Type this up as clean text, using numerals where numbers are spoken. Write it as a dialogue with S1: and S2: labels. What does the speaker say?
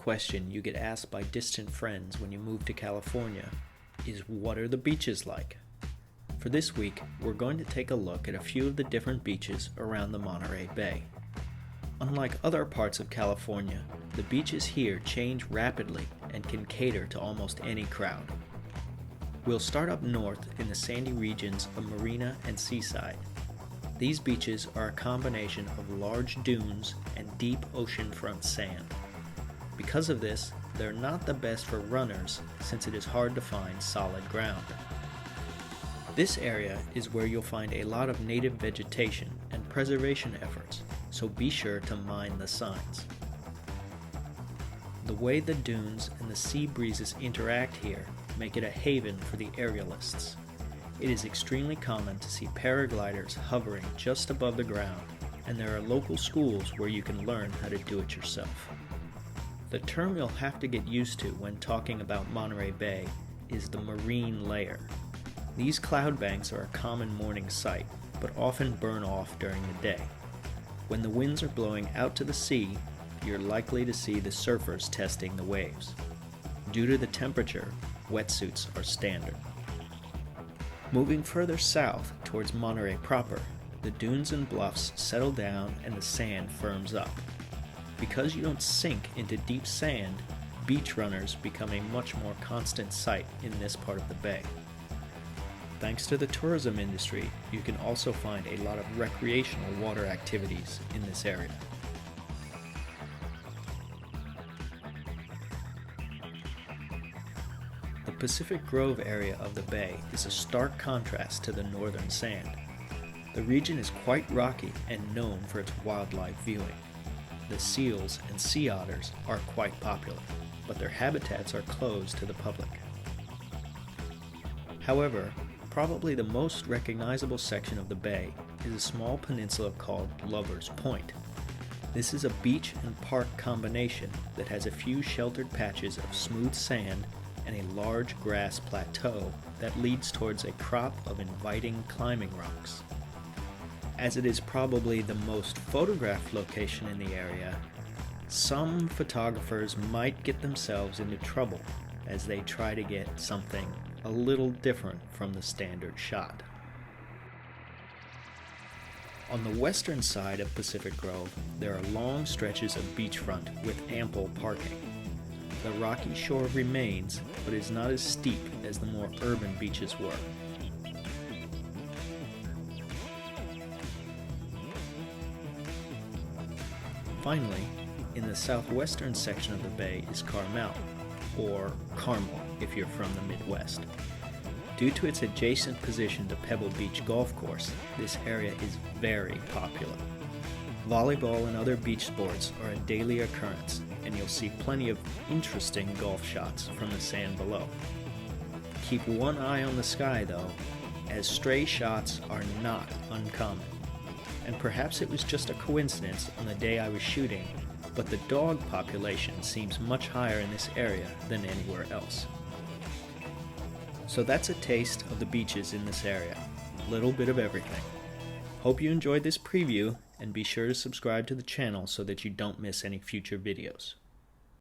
S1: question you get asked by distant friends when you move to California is, what are the beaches like? For this week, we're going to take a look at a few of the different beaches around the Monterey Bay. Unlike other parts of California, the beaches here change rapidly and can cater to almost any crowd. We'll start up north in the sandy regions of Marina and Seaside. These beaches are a combination of large dunes and deep oceanfront sand. Because of this, they're not the best for runners since it is hard to find solid ground. This area is where you'll find a lot of native vegetation and preservation efforts, so be sure to mind the signs. The way the dunes and the sea breezes interact here make it a haven for the aerialists. It is extremely common to see paragliders hovering just above the ground, and there are local schools where you can learn how to do it yourself. The term you'll have to get used to when talking about Monterey Bay is the marine layer. These cloud banks are a common morning sight, but often burn off during the day. When the winds are blowing out to the sea, you're likely to see the surfers testing the waves. Due to the temperature, wetsuits are standard. Moving further south towards Monterey proper, the dunes and bluffs settle down and the sand firms up. Because you don't sink into deep sand, beach runners become a much more constant sight in this part of the bay. Thanks to the tourism industry, you can also find a lot of recreational water activities in this area. The Pacific Grove area of the bay is a stark contrast to the northern sand. The region is quite rocky and known for its wildlife viewing. The seals and sea otters are quite popular, but their habitats are closed to the public. However, probably the most recognizable section of the bay is a small peninsula called Lover's Point. This is a beach and park combination that has a few sheltered patches of smooth sand and a large grass plateau that leads towards a crop of inviting climbing rocks. As it is probably the most photographed location in the area, some photographers might get themselves into trouble as they try to get something a little different from the standard shot. On the western side of Pacific Grove, there are long stretches of beachfront with ample parking. The rocky shore remains, but is not as steep as the more urban beaches were. Finally, in the southwestern section of the bay is Carmel, or Carmel if you're from the Midwest. Due to its adjacent position to Pebble Beach Golf Course, this area is very popular. Volleyball and other beach sports are a daily occurrence, and you'll see plenty of interesting golf shots from the sand below. Keep one eye on the sky though, as stray shots are not uncommon. And perhaps it was just a coincidence on the day I was shooting, but the dog population seems much higher in this area than anywhere else. So that's a taste of the beaches in this area. A little bit of everything. Hope you enjoyed this preview, and be sure to subscribe to the channel so that you don't miss any future videos.